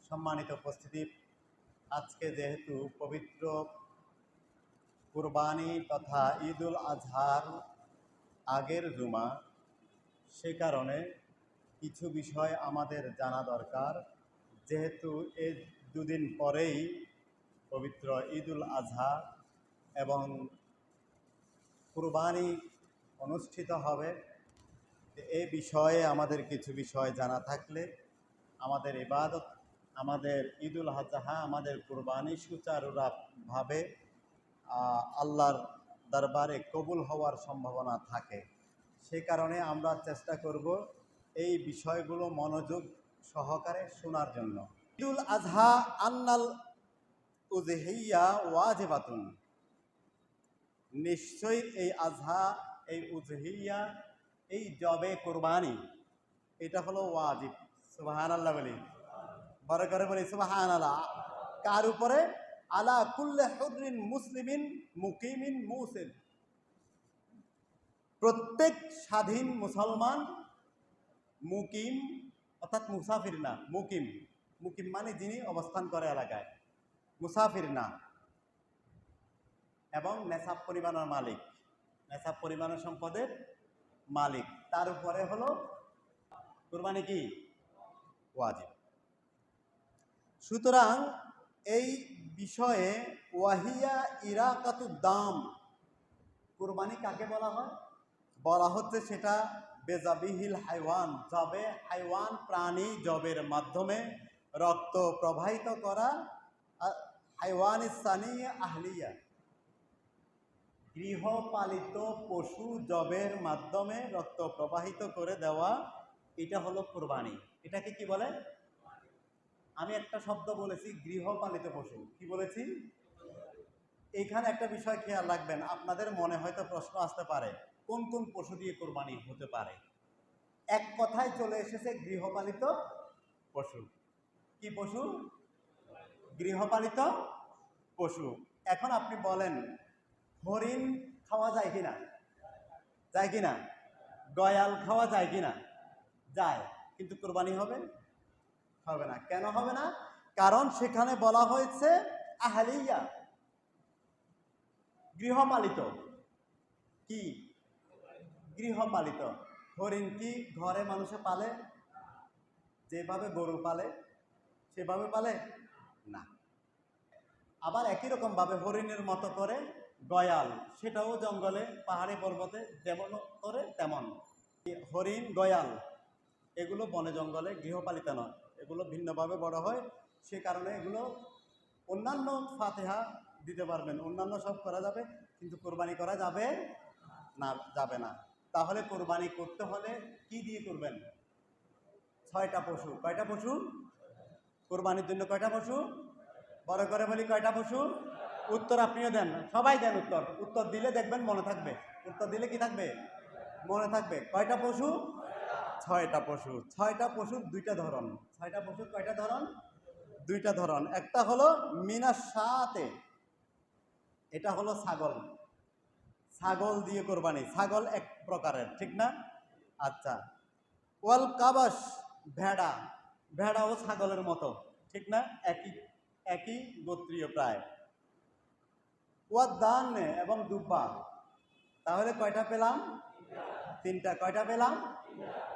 সম্মানিত উপস্থিতি, আজকে যেহেতু পবিত্র কুরবানি তথা ঈদুল আজহার আগের জুমা, সে কারণে কিছু বিষয় আমাদের জানা দরকার। যেহেতু এই দুদিন পরেই পবিত্র ঈদুল আজহা এবং কুরবানি অনুষ্ঠিত হবে, এই বিষয়ে আমাদের কিছু বিষয় জানা থাকলে আমাদের ইবাদত, আমাদের ঈদুল আজহা, আমাদের কুরবানি সুচারুভাবে আল্লাহর দরবারে কবুল হওয়ার সম্ভাবনা থাকে। সে কারণে আমরা চেষ্টা করব এই বিষয়গুলো মনোযোগ সহকারে শোনার জন্য। ঈদুল আজহা আন্নাল উজহিয়া ওয়াজিবাতুন, নিশ্চয়ই এই আজহা, এই উজহিয়া, এই জবে কুরবানি, এটা হলো ওয়াজিব। সুবহানাল্লাহ বলি, বড় করে বলি সুবহানাল্লাহ। কার উপরে? আলা কুল্লি হুররিন মুসলিমিন মুকিমিন মুসির, প্রত্যেক স্বাধীন মুসলমান, মুকিম অর্থাৎ মুসাফির না, মুকিম। মুকিম মানে যিনি অবস্থান করে এলাকায়, মুসাফির না, এবং নেশাব পরিমাণের মালিক, নেশাব পরিমাণের সম্পদের মালিক, তার উপরে হলো কুরবানি কি ওয়াজিব। সুতরাং এই বিষয়ে ওয়াহিয়া ইরাকাতু দাম, কুরবানি কাকে বলা হয়? বলা হচ্ছে সেটা বেজাবিহিল হাইওয়ান, জবে হাইওয়ান, প্রাণী জবের মাধ্যমে রক্ত প্রবাহিত করা, হাইওয়ান ইসানিয়া আহলিয়া, গৃহপালিত পশু জবের মাধ্যমে রক্ত প্রবাহিত করে দেওয়া, এটা হলো কুরবানি। এটাকে কি বলে? আমি একটা শব্দ বলেছি, গৃহপালিত পশু। কি বলেছি? এইখানে একটা বিষয় খেয়াল রাখবেন, আপনাদের মনে হয়তো প্রশ্ন আসতে পারে কোন কোন পশু দিয়ে কোরবানি হতে পারে। এক কথায় চলে এসেছে গৃহপালিত পশু। কি পশু? গৃহপালিত পশু। এখন আপনি বলেন, হরিণ খাওয়া যায় কিনা? যায় কিনা? গয়াল খাওয়া যায় কিনা? যায়, কিন্তু কোরবানি হবে? হবে না। কেন হবে না? কারণ সেখানে বলা হয়েছে আহলিয়া, গৃহপালিত। কি? গৃহপালিত। হরিণ কি ঘরে মানুষে পালে? যেভাবে গরু পালে সেভাবে পালে না। আবার একই রকম ভাবে হরিণের মতো করে গয়াল, সেটাও জঙ্গলে, পাহাড়ি পর্বতে যেমন করে তেমন। হরিণ, গয়াল এগুলো বনে জঙ্গলে, গৃহপালিত নয়, এগুলো ভিন্নভাবে বড় হয়। সে কারণে এগুলো অন্যান্য ফাতিহা দিতে পারবেন, অন্যান্য সব করা যাবে, কিন্তু কোরবানি করা যাবে না, যাবে না। তাহলে কোরবানি করতে হলে কি দিয়ে করবেন? 6টা পশু। কয়টা পশু? কোরবানির জন্য কয়টা পশু? বড় করে বলি, কয়টা পশু? উত্তর আপনিও দেন, সবাই দেন উত্তর। উত্তর দিলে দেখবেন মনে থাকবে, উত্তর দিলে কি থাকবে? মনে থাকবে। কয়টা পশু? 6টা পশু। 6টা পশুর 2টা ধরন। 6টা পশুর কয়টা ধরন? 2টা ধরন। একটা হলো মিনাস সাতে, এটা হলো ছাগল। ছাগল দিয়ে কোরবানি, ছাগল এক প্রকারের, ঠিক না? আচ্ছা। ওয়াল কাবাস, ভেড়া, ভেড়াও ছাগলের মতো, ঠিক না? একই একই গোত্রীয় প্রায়। ওয়াদ দান এবং দুব্বা। তাহলে কয়টা পেলাম? 3টা। কয়টা পেলাম?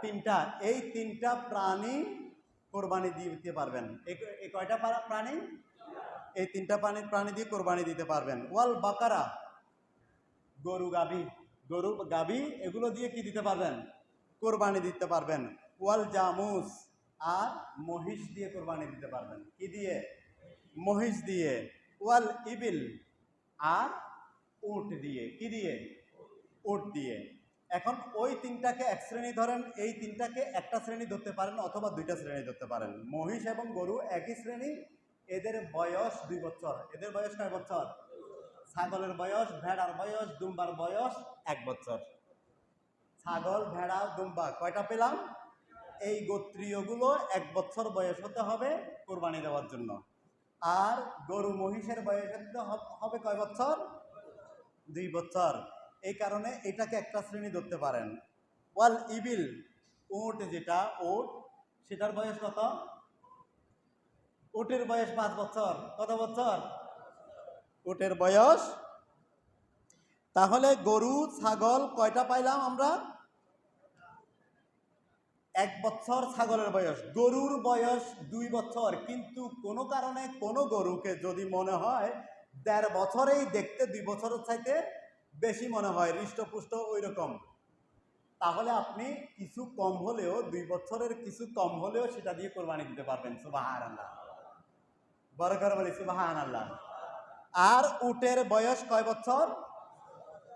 3টা। এই 3টা প্রাণী কোরবানি দিতে পারবেন। এই কয়টা প্রাণী? এই 3টা প্রাণী দিয়ে কোরবানি দিতে পারবেন। ওয়াল বাকারা, গরু গাভী, গরু গাভী এগুলো দিয়ে কি দিতে পারবেন? কোরবানি দিতে পারবেন। ওয়াল জামুস, আর মহিষ দিয়ে কোরবানি দিতে পারবেন। কি দিয়ে? মহিষ দিয়ে। ওয়াল ইবিল, আর উট দিয়ে। কি দিয়ে? উট দিয়ে। এখন ওই 3টাকে এক শ্রেণী ধরেন, এই 3টাকে একটা শ্রেণী ধরতে পারেন, অথবা 2টা শ্রেণী ধরতে পারেন। মহিষ এবং গরু একই শ্রেণী, এদের বয়স 2 বছর। এদের বয়স কয় বছর? ছাগলের বয়স, ভেড়ার বয়স, দুম্বার বয়স 1 বছর। ছাগল, ভেড়া, দুম্বা কয়টা পেলাম? এই গোত্রীয়গুলো 1 বছর বয়স হতে হবে কোরবানি দেওয়ার জন্য। আর গরু মহিষের বয়স হবে কয় বছর? 2 বছর। এই কারণে এটাকে একটা শ্রেণী ধরতে পারেন। ওয়াল ইবিল, উট, যেটা উট, সেটার বয়স কত? উটের বয়স 5 বছর। কত বছর? উটের বয়স। তাহলে গরু ছাগল কয়টা পাইলাম আমরা? 1 বছর ছাগলের বয়স। গরুর বয়স 2 বছর, কিন্তু কোনো কারণে কোনো গরুকে যদি মনে হয় 1.5 বছরেই দেখতে 2 বছরের চাইতে বেশি মনে হয়, হৃষ্টপুষ্ট ওই রকম, তাহলে আপনি কিছু কম হলেও 2 বছরের কিছু কম হলেও সেটা দিয়ে কোরবানি দিতে পারবেন। সুবহানাল্লাহ, বড় করে বলি সুবহানাল্লাহ। আর উটের বয়স কয় বছর?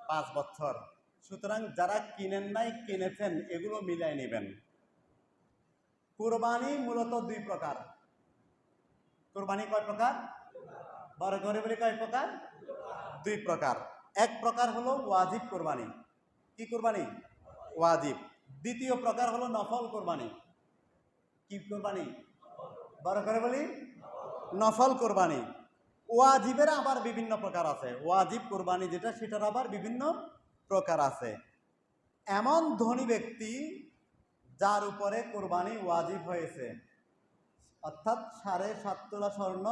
5 বছর। সুতরাং যারা কিনেন নাই, কিনেছেন, এগুলো মিলাই নেবেন। কোরবানি মূলত 2 প্রকার। কোরবানি কয় প্রকার? বড় করে বলি কয় প্রকার? 2 প্রকার। এক প্রকার হলো ওয়াজিব কোরবানি। কি কোরবানি? ওয়াজিব। দ্বিতীয় প্রকার হলো নফল কোরবানি। কি কোরবানি? বড় করে বলি নফল কোরবানি। ওয়াজিবের আবার বিভিন্ন প্রকার আছে। ওয়াজিব কোরবানি যেটা, সেটার আবার বিভিন্ন প্রকার আছে। এমন ধনী ব্যক্তি যার উপরে কোরবানি ওয়াজিব হয়েছে, অর্থাৎ 7.5 তোলা স্বর্ণ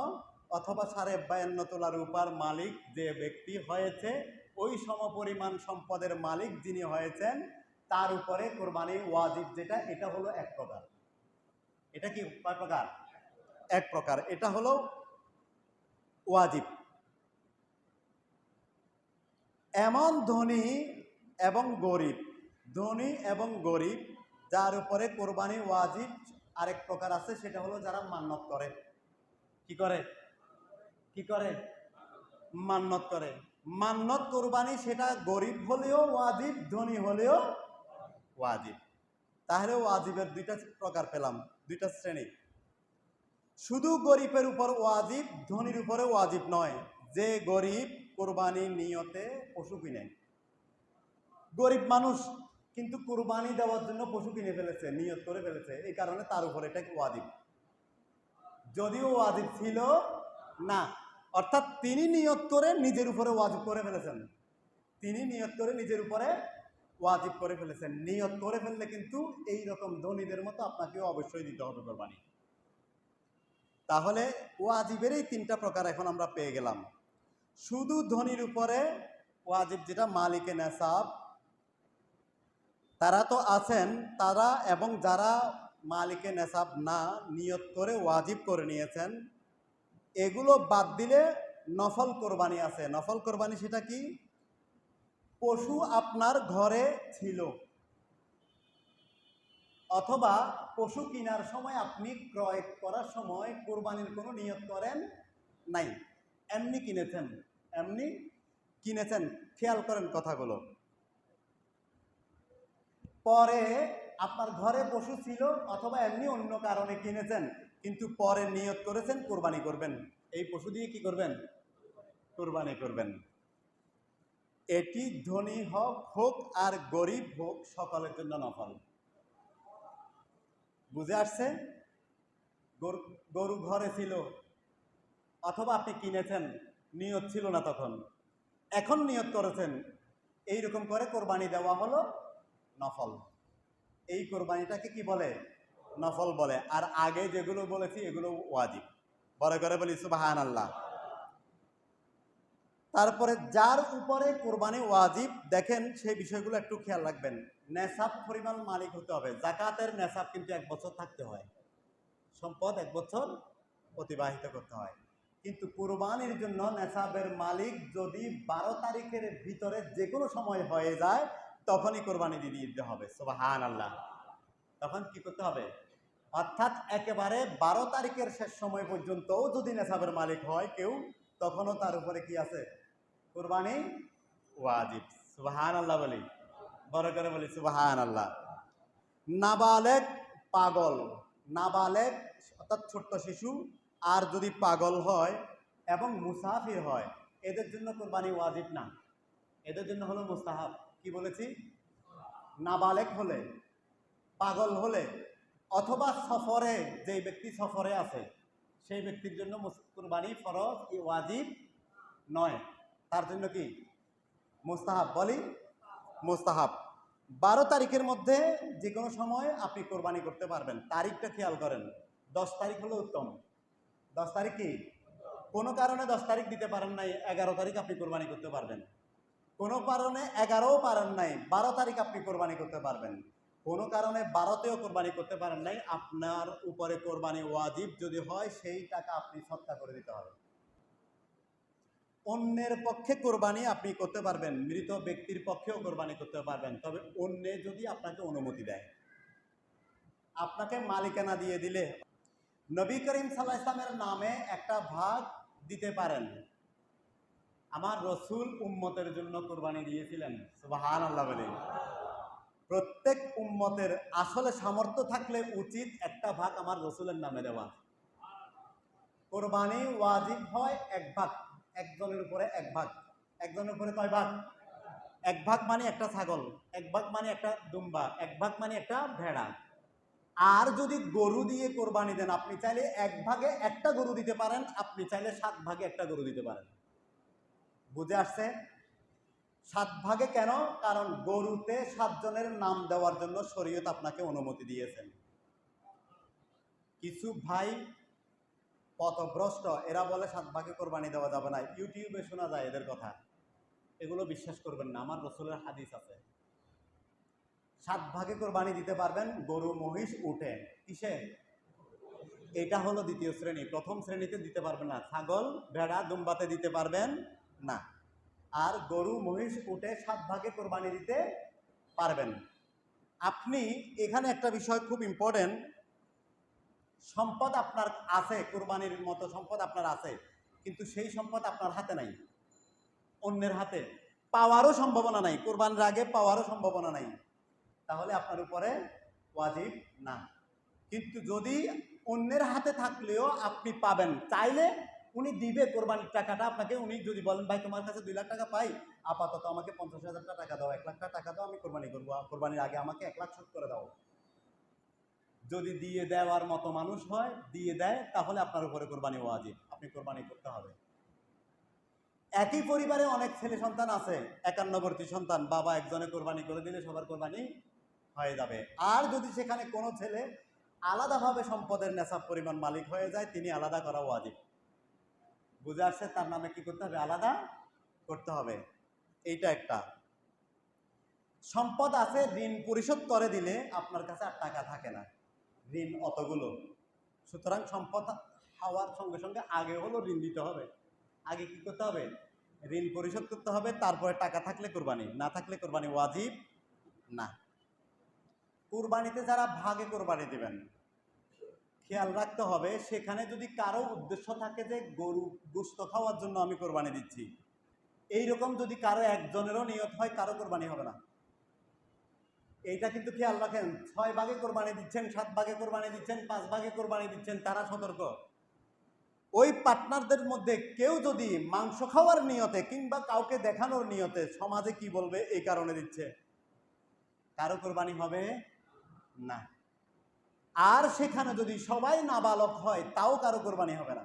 অথবা 52.5 তোলা রূপার মালিক যে ব্যক্তি হয়েছে, ওই সমপরিমাণ সম্পদের মালিক যিনি হয়েছেন, তার উপরে কোরবানি ওয়াজিব যেটা, এটা হলো এক প্রকার। এটা কি কয় প্রকার? এক প্রকার। এটা হলো ওয়াজিব। এমন ধনী এবং গরিব, ধনী এবং গরিব যার উপরে কোরবানি ওয়াজিব আরেক প্রকার আছে, সেটা হলো যারা মান্নত করে। কি করে? কি করে? মান্নত করে। মান্নত কোরবানি সেটা গরিব হলেও ওয়াজিব, ধনী হলেও ওয়াজিব। তাহলে ওয়াজিবের 2টা প্রকার পেলাম, 2টা শ্রেণী। শুধু গরিবের উপর ওয়াজিব, ধনীর উপরে ওয়াজিব নয়। যে গরিব কোরবানির নিয়তে পশু কিনে, গরিব মানুষ কিন্তু কোরবানি দেওয়ার জন্য পশু কিনে ফেলেছে, নিয়ত করে ফেলেছে, এই কারণে তার উপরে এটা ওয়াজিব। যদিও ওয়াজিব ছিল না, অর্থাৎ তিনি নিয়ত করে নিজের উপরে ওয়াজিব করে ফেলেছেন। তিনি নিয়ত করে নিজের উপরে ওয়াজিব করে ফেলেছেন। নিয়ত করে ফেললে কিন্তু এই রকম ধনীদের মতো আপনাকেও অবশ্যই দিতে হবে কোরবানি। তাহলে ওয়াজিবের এই 3টা প্রকার এখন আমরা পেয়ে গেলাম। শুধু ধনীর উপরে ওয়াজিব যেটা মালিকে নেসাব, তারা তো আছেন, তারা এবং যারা মালিকে নেসাব না, নিয়ত করে ওয়াজিব করে নিয়েছেন, এগুলো বাদ দিলে নফল কোরবানি আছে। নফল কোরবানি সেটা কি? পশু আপনার ঘরে ছিল, অথবা পশু কেনার সময় আপনি ক্রয় করার সময় কোরবানির কোনো নিয়ত করেন নাই, এমনি কিনেছেন, এমনি কিনেছেন। খেয়াল করেন কথাগুলো। পরে আপনার ঘরে পশু ছিল, অথবা এমনি অন্য কারণে কিনেছেন, কিন্তু পরে নিয়ত করেছেন কোরবানি করবেন, এই পশু দিয়ে কি করবেন? কোরবানি করবেন। এটি ধনী হোক আর গরিব হোক, সকলের জন্য নফল। বুঝে আসছে? গরু ঘরে ছিল, অথবা আপনি কিনেছেন, নিয়ত ছিল না তখন, এখন নিয়ত করেছেন, এইরকম করে কোরবানি দেওয়া হলো নফল। এই কোরবানিটাকে কি বলে? নফল বলে। আর আগে যেগুলো বলেছি এগুলো ওয়াজিব। বড় করে বলি সুবহানাল্লাহ। তারপরে যার উপরে কোরবানি ওয়াজিব, দেখেন সেই বিষয়গুলো একটু খেয়াল রাখবেন। নেসাব পরিমাণ মালিক হতে হবে। জাকাতের নেসাব কিন্তু 1 বছর থাকতে হয়, সম্পদ 1 বছর অতিবাহিত করতে হয়। কিন্তু কোরবানির জন্য নেসাবের মালিক যদি 12 তারিখের ভিতরে যে কোনো সময় হয়ে যায়, তখনই কোরবানি দিয়ে দিতে হবে। সুবহানাল্লাহ। তখন কি করতে হবে? অর্থাৎ একেবারে 12 তারিখের শেষ সময় পর্যন্তও যদি নেসাবের মালিক হয় কেউ, তখনও তার উপরে কি আছে? কোরবানি ওয়াজিব। সুবহানাল্লাহ বলি, বড় করে বলি সুবহানাল্লাহ। নাবালেগ, পাগল, নাবালেগ অর্থাৎ ছোট্ট শিশু, আর যদি পাগল হয় এবং মুসাফির হয়, এদের জন্য কোরবানি ওয়াজিব না, এদের জন্য হলো মুস্তাহাব। কি বলেছি? নাবালেগ হলে, পাগল হলে, অথবা সফরে, যে ব্যক্তি সফরে আছে সেই ব্যক্তির জন্য কুরবানি ফরজ, ওয়াজিব নয়, তার জন্য কি? মুস্তাহাব। বলি মুস্তাহাব। 12 তারিখের মধ্যে যে কোনো সময় আপনি কোরবানি করতে পারবেন। তারিখটা খেয়াল করেন, 10 তারিখ হলো উত্তম। 10 তারিখ কি? কোনো কারণে 10 তারিখ দিতে পারেন নাই, 11 তারিখ আপনি কোরবানি করতে পারবেন। কোনো কারণে 11ও পারেন নাই, 12 তারিখ আপনি কোরবানি করতে পারবেন। কোনো কারণে 12তেও কোরবানি করতে পারেন নাই, আপনার উপরে কোরবানি ওয়াজিব যদি হয় সেই টাকা আপনি সদকা করে দিতে হবে। অন্যের পক্ষে কোরবানি আপনি করতে পারবেন, মৃত ব্যক্তির পক্ষেও কোরবানি করতে পারবেন, তবে অন্য যদি আপনাকে অনুমতি দেয়, আপনাকে মালিকানা দিয়ে দিলে। নবী করিম সাল্লাল্লাহু আলাইহি ওয়াসাল্লামের নামে একটা ভাগ দিতে পারেন। আমার রসুল উম্মতের জন্য কোরবানি দিয়েছিলেন, সুবহানাল্লাহ বলেন। প্রত্যেক উম্মতের আসলে সামর্থ্য থাকলে উচিত একটা ভাগ আমার রসুলের নামে দেওয়া। কোরবানি ওয়াজিব হয় 1 ভাগ, একজনের উপরে 1 ভাগ। একজনের উপরে কয় ভাগ? 1 ভাগ মানে একটা ছাগল, 1 ভাগ মানে একটা দুম্বা, 1 ভাগ মানে একটা ভেড়া। আর যদি গরু দিয়ে কোরবানি দেন, আপনি চাইলে 1 ভাগে একটা গরু দিতে পারেন, আপনি চাইলে 7 ভাগে একটা গরু দিতে পারেন। বুঝে আসছে? 7 ভাগে কেন? কারণ গরুতে 7 জনের নাম দেওয়ার জন্য শরীয়ত আপনাকে অনুমতি দিয়েছেন। কিছু ভাই পথভ্রষ্ট, এরা বলে 7 ভাগে কোরবানি দেওয়া যাবে না, ইউটিউবে শোনা যায় এদের কথা। এগুলো বিশ্বাস করবেন না, আমার রসুলের হাদিস আছে। 7 ভাগে কোরবানি দিতে পারবেন গরু, মহিষ, উটে। কিসে? এটা হলো দ্বিতীয় শ্রেণী। প্রথম শ্রেণীতে দিতে পারবেন না, ছাগল, ভেড়া, দুম্বাতে দিতে পারবেন না। আর গরু, মহিষ, উটে 7 ভাগে কোরবানি দিতে পারবেন। আপনি এখানে একটা বিষয় খুব ইম্পর্টেন্ট, সম্পদ আপনার আছে, কোরবানির মতো সম্পদ আপনার আছে, কিন্তু সেই সম্পদ আপনার হাতে নাই, অন্যের হাতে। পাওয়ারও সম্ভাবনা নাই, কোরবানির আগে পাওয়ারও সম্ভাবনা নাই, তাহলে আপনার উপরে ওয়াজিব না। কিন্তু যদি অন্যের হাতে থাকলেও আপনি পাবেন, চাইলে উনি দিবে কোরবানির টাকাটা আপনাকে। উনি যদি বলেন, ভাই তোমার কাছে 2 লাখ টাকা পাই, আপাতত আমাকে 50,000 টাকা দাও, 1 লাখ টাকা দাও, আমি কোরবানি করবো, কোরবানির আগে আমাকে 1 লাখ শোধ করে দাও। যদি দিয়ে দেওয়ার মতো মানুষ হয়, দিয়ে দেয়, তাহলে আপনার উপরে কোরবানি ওয়াজিব, আপনি কোরবানি করতে হবে। একই পরিবারে অনেক ছেলে সন্তান আছে, 51টি সন্তান, বাবা একজনে কোরবানি করে দিলে সবার কোরবানি হয়ে যাবে। আর যদি সেখানে কোনো ছেলে আলাদাভাবে সম্পদের নেশাব পরিমাণ মালিক হয়ে যায়, তিনি আলাদা করা ওয়াজিব। বুঝে আসছে? তার নামে কি করতে হবে? আলাদা করতে হবে। এইটা একটা সম্পদ আছে, ঋণ পরিশোধ করে দিলে আপনার কাছে আর টাকা থাকে না, ঋণ অতগুলো। সুতরাং সম্পদ হওয়ার সঙ্গে সঙ্গে আগে হলো ঋণ দিতে হবে, আগে কি করতে হবে? ঋণ পরিশোধ করতে হবে, তারপরে টাকা থাকলে কোরবানি, না থাকলে কোরবানি ওয়াজিব না। কোরবানিতে যারা ভাগে কোরবানি দিবেন, খেয়াল রাখতে হবে, সেখানে যদি কারো উদ্দেশ্য থাকে যে গরু গোশত খাওয়ার জন্য আমি কোরবানি দিচ্ছি, এইরকম যদি কারো একজনেরও নিয়ত হয়, কারো কোরবানি হবে না। এইটা কিন্তু খেয়াল রাখেন। 6 ভাগে কোরবানি দিচ্ছেন, 7 ভাগে কোরবানি দিচ্ছেন, 5 ভাগে কোরবানি দিচ্ছেন, তারা সতর্ক। ওই পার্টনারদের মধ্যে কেউ যদি মাংস খাওয়ার নিয়তে কিংবা কাউকে দেখানোর নিয়তে সমাজে কি বলবে এই কারণে দিচ্ছে, কারো কোরবানি হবে না। আর সেখানে যদি সবাই নাবালক হয়, তাও কারো কোরবানি হবে না।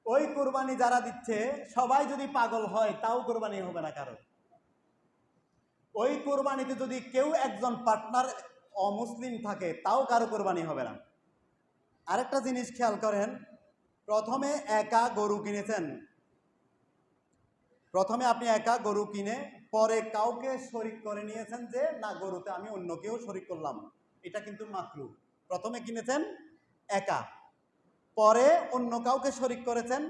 ওই কোরবানি যারা দিচ্ছে সবাই যদি পাগল হয়, তাও কোরবানি হবে না কারো। ওই কোরবানিতে যদি কেউ একজন পার্টনার অমুসলিম থাকে, তাও কারো কোরবানি হবে না। আরেকটা জিনিস খেয়াল করেন, প্রথমে একা গরু কিনেছেন, প্রথমে আপনি একা গরু কিনে পরে কাউকে শরিক করে নিয়েছেন, যে না গরুতে আমি অন্য কেউ শরিক করলাম, এটা কিন্তু মাকরুহ। প্রথমে কিনেছেন একা, পরে অন্য কাউকে শরিক করেছেন,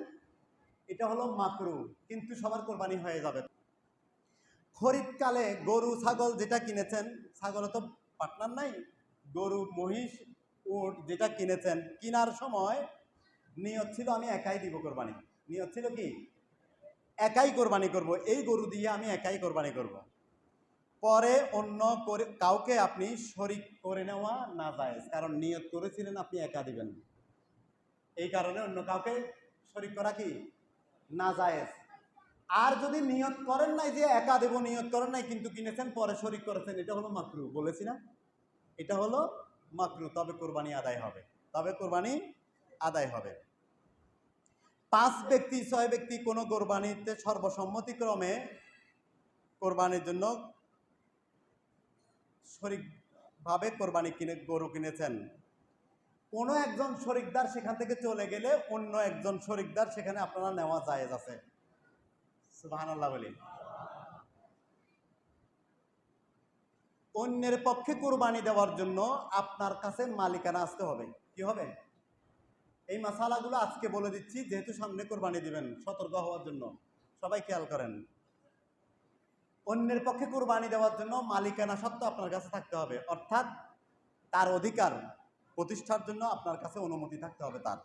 এটা হলো মাকরুহ, কিন্তু সবার কোরবানি হয়ে যাবে। খরিদকালে গরু, ছাগল যেটা কিনেছেন, ছাগলে তো পার্টনার নাই, গরু, মহিষ, উট যেটা কিনেছেন, কেনার সময় নিয়ত ছিল আমি একাই দিব কোরবানি, নিয়ত ছিল কি একাই কোরবানি করব, এই গরু দিয়ে আমি একাই কোরবানি করব। পরে অন্য কাউকে আপনি শরিক করে নেওয়া না যায়, কারণ নিয়ত করেছিলেন আপনি একা দিবেন, এই কারণে অন্য কাউকে শরিক করা কি না যায়। আর যদি নিয়ত করেন নাই যে একা দেব, নিয়ত করেন নাই কিন্তু কিনেছেন পরে শরিক করেছেন, এটা হলো মাকরুহ, বলেছি না, এটা হলো মাকরুহ, তবে কোরবানি আদায় হবে, তবে কোরবানি আদায় হবে। 5 ব্যক্তি 6 ব্যক্তি কোনো কোরবানিতে সর্বসম্মতিক্রমে কোরবানির জন্য শরিকভাবে কোরবানি গরু কিনেছেন, কোনো একজন শরিকদার সেখান থেকে চলে গেলে অন্য একজন শরিকদার সেখানে আপনারা নেওয়া জায়েজ আছে। সুবহানাল্লাহ বলি। অন্যের পক্ষে কুরবানি দেওয়ার জন্য আপনার কাছে মালিকানা আসতে হবে। কি হবে? এই মাসালাগুলো আজকে বলে দিচ্ছি, যেহেতু সামনে কুরবানি দিবেন, সতর্ক হওয়ার জন্য। সবাই খেয়াল করেন। অন্যের পক্ষে কুরবানি দেওয়ার জন্য মালিকানা সত্ত্ব আপনার কাছে থাকতে হবে, অর্থাৎ তার অধিকার প্রতিষ্ঠার জন্য আপনার কাছে অনুমতি থাকতে হবে তার।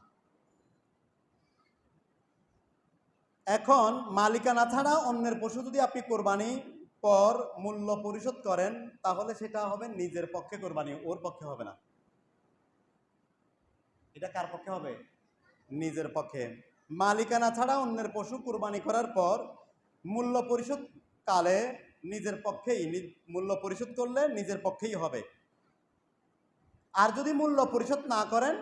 এখন মালিকানা ছাড়া অন্যের পশু যদি আপনি কোরবানি পর মূল্য পরিশোধ করেন, তাহলে সেটা হবে নিজের পক্ষে কোরবানি, ওর পক্ষে হবে না। এটা কার পক্ষে হবে? নিজের পক্ষে। মালিকানা ছাড়া অন্যের পশু কোরবানি করার পর মূল্য পরিশোধ কালে নিজের পক্ষেই, মূল্য পরিশোধ করলে নিজের পক্ষেই হবে। আর যদি মূল্য পরিশোধ না করেন,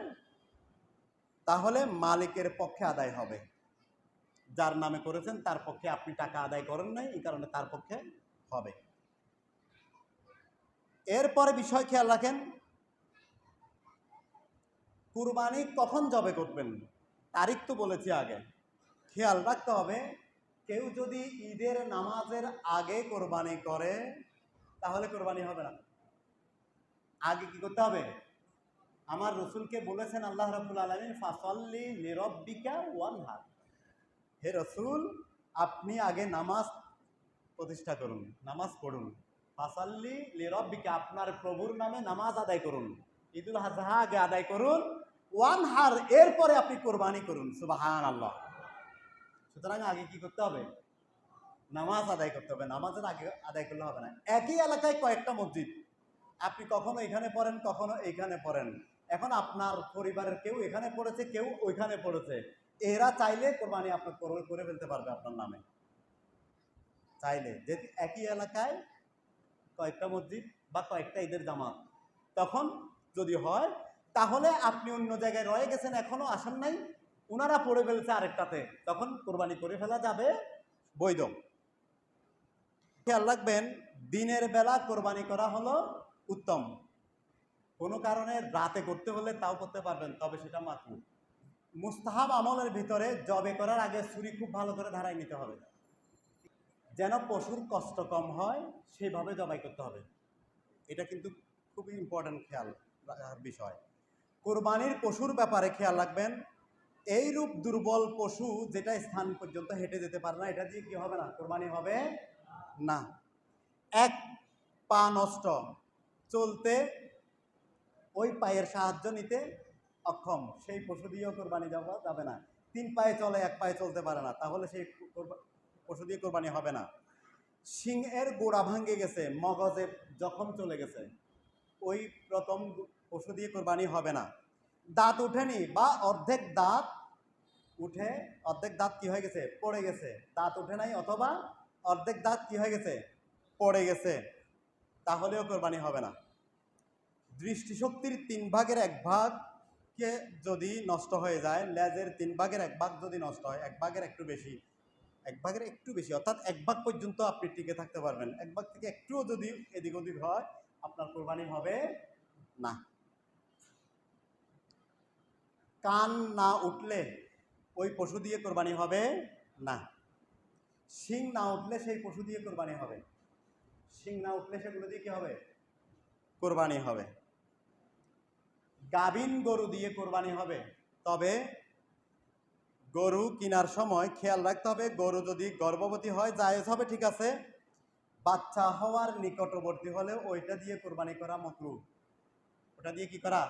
তাহলে মালিকের পক্ষে আদায় হবে। যার নামে করেছেন তার পক্ষে, আপনি টাকা আদায় করেন নাই, এই কারণে তার পক্ষে হবে। এরপরে বিষয় খেয়াল রাখেন, কুরবানি কখন জবে করবেন তারিখ তো বলেছি আগে। খেয়াল রাখতে হবে, কেউ যদি ঈদের নামাজের আগে কোরবানি করে তাহলে কোরবানি হবে না। আগে কি করতে হবে? আমার রসুলকে বলেছেন আল্লাহ রাব্বুল আলামিন, ফাসাল্লি লিরাব্বিকা ওয়ানহার। হে রসুল, আপনি আগে নামাজ প্রতিষ্ঠা করুন, নামাজ পড়ুন। ফাসাল্লি লিরাব্বিকা, আপনার প্রভুর নামে নামাজ আদায় করুন, ঈদুল আযহা আগে আদায় করুন, ওয়ানহার এরপরে আপনি কোরবানি করুন। সুবহানাল্লাহ। সুতরাং আগে কি করতে হবে? নামাজ আদায় করতে হবে। নামাজের আগে আদায় করলে হবে না। একই এলাকায় কয়েকটা মসজিদ, আপনি কখনো এখানে পড়েন, কখনো এইখানে পড়েন। এখন আপনার পরিবারের কেউ এখানে পড়েছে, কেউ ওইখানে পড়েছে, এরা চাইলে কোরবানি আপনার করে ফেলতে পারবে আপনার নামে, চাইলে। যে একই এলাকায় কয়েকটা মসজিদ বা কয়েকটা ঈদের জামাত, তখন যদি হয় তাহলে আপনি অন্য জায়গায় রয়ে গেছেন, এখনো আসেন নাই, ওনারা পড়ে ফেলছে আরেকটাতে, তখন কোরবানি করে ফেলা যাবে, বৈধ। খেয়াল রাখবেন, দিনের বেলা কোরবানি করা হলো উত্তম। কোনো কারণে রাতে করতে হলে তাও করতে পারবেন, তবে সেটা মাকরুহ। মুস্তাহাব আমলের ভিতরে জবে করার আগে ছুরি খুব ভালো করে ধারায় নিতে হবে, যেন পশুর কষ্ট কম হয়, সেভাবে জবাই করতে হবে। এটা কিন্তু খুবই ইম্পর্টেন্ট খেয়াল রাখার বিষয়। কোরবানির পশুর ব্যাপারে খেয়াল রাখবেন, এইরূপ দুর্বল পশু যেটা স্থান পর্যন্ত হেঁটে যেতে পারে না, এটা দিয়ে কি হবে না? কোরবানি হবে না। এক পা নষ্ট, চলতে ওই পায়ের সাহায্য নিতে অক্ষম, সেই পশু দিয়েও কোরবানি দেওয়া যাবে না। 3 পায়ে চলে, 1 পায়ে চলতে পারে না, তাহলে সেই পশু দিয়ে কোরবানি হবে না। সিংহের গোড়া ভাঙে গেছে, মগজে জখম চলে গেছে, ওই প্রথম পশু দিয়ে কোরবানি হবে না। দাঁত উঠেনি বা অর্ধেক দাঁত উঠে, অর্ধেক দাঁত কি হয়ে গেছে? পড়ে গেছে, দাঁত উঠে নাই, অথবা অর্ধেক দাঁত কি হয়ে গেছে? পড়ে গেছে, তাহলেও কোরবানি হবে না। দৃষ্টিশক্তির 3 ভাগের 1 ভাগকে যদি নষ্ট হয়ে যায়, লেজের 3 ভাগের 1 ভাগ যদি নষ্ট হয়, 1 ভাগের একটু বেশি, 1 ভাগের একটু বেশি, অর্থাৎ 1 ভাগ পর্যন্ত আপনি টিকে থাকতে পারবেন, 1 ভাগ থেকে একটুও যদি এদিক ওদিক হয়, আপনার কোরবানি হবে না। কান না উঠলে ওই পশু দিয়ে কোরবানি হবে না। শিং না উঠলে সেই পশু দিয়ে কোরবানি হবে, শিং না উঠলে সেগুলো দিয়ে কি হবে? কোরবানি হবে। গাভীন গরু দিয়ে কোরবানি হবে, তবে গরু কেনার সময় খেয়াল রাখতে হবে, গরু যদি গর্ভবতী হয় জায়েজ হবে, ঠিক আছে। বাচ্চা হওয়ার নিকটবর্তী হলে ওইটা দিয়ে কোরবানি করা মাকরুহ, ওটা দিয়ে কি করা?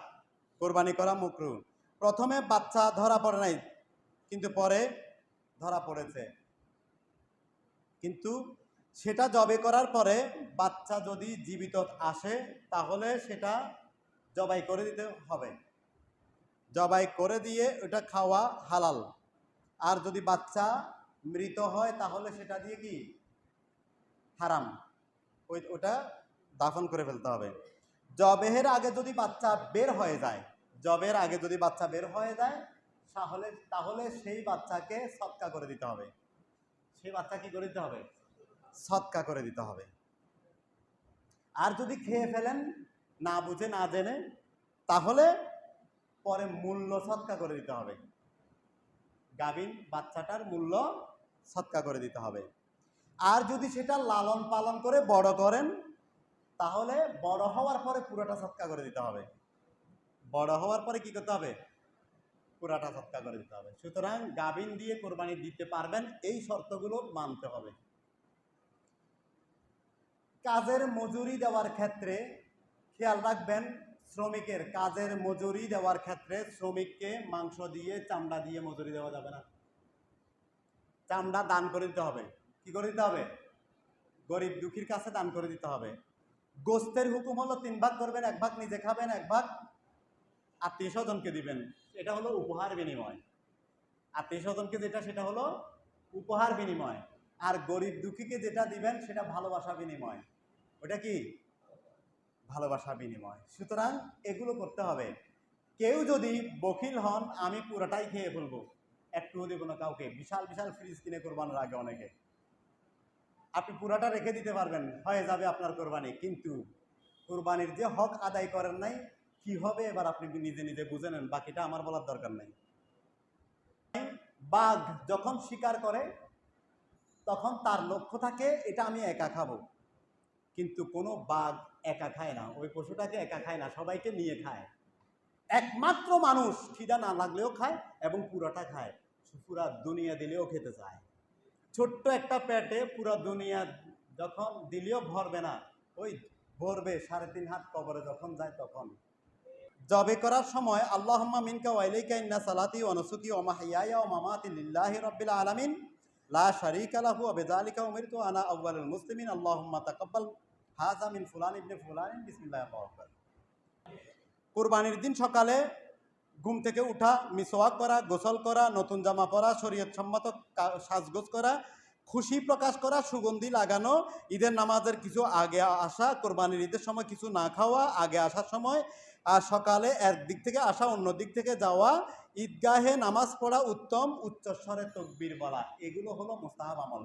কোরবানি করা মাকরুহ। প্রথমে বাচ্চা ধরা পড়ে নাই, কিন্তু পরে ধরা পড়েছে, কিন্তু সেটা জবে করার পরে বাচ্চা যদি জীবিত আসে, তাহলে সেটা জবাই করে দিতে হবে, জবাই করে দিয়ে ওটা খাওয়া হালাল। আর যদি বাচ্চা মৃত হয়, তাহলে সেটা দিয়ে কি? হারাম, ওটা দাফন করে ফেলতে হবে। জবেহের আগে যদি বাচ্চা বের হয়ে যায়, জবের আগে যদি বাচ্চা বের হয়ে যায়, তাহলে সেই বাচ্চাকে সদকা করে দিতে হবে। সেই বাচ্চা কি করে দিতে হবে? সদকা করে দিতে হবে। আর যদি খেয়ে ফেলেন না বুঝে না জেনে, তাহলে পরে মূল্য সৎকা করে দিতে হবে। গাভীন বাচ্চাটার মূল্য সৎকা করে দিতে হবে। আর যদি সেটা লালন পালন করে বড় করেন, তাহলে বড় হওয়ার পরে পুরোটা সৎকা করে দিতে হবে। বড় হওয়ার পরে কি করতে হবে? পুরাটা সৎকা করে দিতে হবে। সুতরাং গাভীন দিয়ে কোরবানি দিতে পারবেন, এই শর্তগুলো মানতে হবে। কাজের মজুরি দেওয়ার ক্ষেত্রে খেয়াল রাখবেন, শ্রমিকের কাজের মজুরি দেওয়ার ক্ষেত্রে শ্রমিককে মাংস দিয়ে চামড়া দিয়ে মজুরি দেওয়া যাবে না। চামড়া দান করে দিতে হবে। কি করে দিতে হবে? গরিব দুঃখীর কাছে দান করে দিতে হবে। গোস্তের হুকুম হলো 3 ভাগ করবেন, 1 ভাগ নিজে খাবেন, 1 ভাগ আত্মীয় স্বজনকে দিবেন। এটা হলো উপহার বিনিময়। আত্মীয় স্বজনকে যেটা, সেটা হলো উপহার বিনিময়। আর গরিব দুঃখীকে যেটা দিবেন সেটা ভালোবাসা বিনিময়। ওটা কি? ভালোবাসা বিনিময়। সুতরাং এগুলো করতে হবে। কেউ যদি বখিল হন, আমি পুরোটাই খেয়ে ফেলবো, একটুও দেবো না কাউকে, বিশাল বিশাল ফ্রিজ কিনে কোরবানির আগে অনেকে, আপনি পুরোটা রেখে দিতে পারবেন, হয়ে যাবে আপনার কোরবানি, কিন্তু কোরবানির যে হক আদায় করেন নাই, কি হবে এবার আপনি নিজে নিজে বুঝে নেন, বাকিটা আমার বলার দরকার নাই। বাঘ যখন শিকার করে তখন তার লক্ষ্য থাকে এটা আমি একা খাবো, কিন্তু কোনো বাঘ একা খায় না, ওই পশুটাকে একা খায় না, সবাইকে নিয়ে খায়। একমাত্র মানুষ খিদা না লাগলেও খায় এবং পুরাটা খায়, পুরা দুনিয়া দিলেও খেতে চায়। ছোট্ট একটা পেটে পুরা দুনিয়া যখন দিলেও ভরবে না, ওই ভরবে 3.5 হাত কবরে যখন যায় তখন। জবে করার সময় আল্লাহুম্মা মিনকা ওয়া ইলাইকা ইন্না সালাতি ওয়া নুসুকি ওয়া মাহইয়ায়া ওয়া মামাতি লিল্লাহি রাব্বিল আলামিন লা শারীকা লাহু ওয়া বিযালিকা উমিরতু আনা আউওয়ালুল মুসলিমিন আল্লাহুম্মা তাকাব্বাল হাযা মিন ফুলান ইবনে ফুলান বিসমিল্লাহির রহমানির রহিম। কুরবানির দিন সকালে ঘুম থেকে উঠা, মিসওয়াক করা, গোসল করা, নতুন জামা পরা, শরীয়ত সম্মত সাজগোজ করা, খুশি প্রকাশ করা, সুগন্ধি লাগানো, ঈদের নামাজের কিছু আগে আসা, কোরবানির ঈদের সময় কিছু না খাওয়া, আগে আসার সময়, আর সকালে এক দিক থেকে আসা অন্য দিক থেকে যাওয়া, ঈদগাহে নামাজ পড়া উত্তম, উচ্চস্বরে তাকবীর বলা, এগুলো হলো মুস্তাহাব আমল।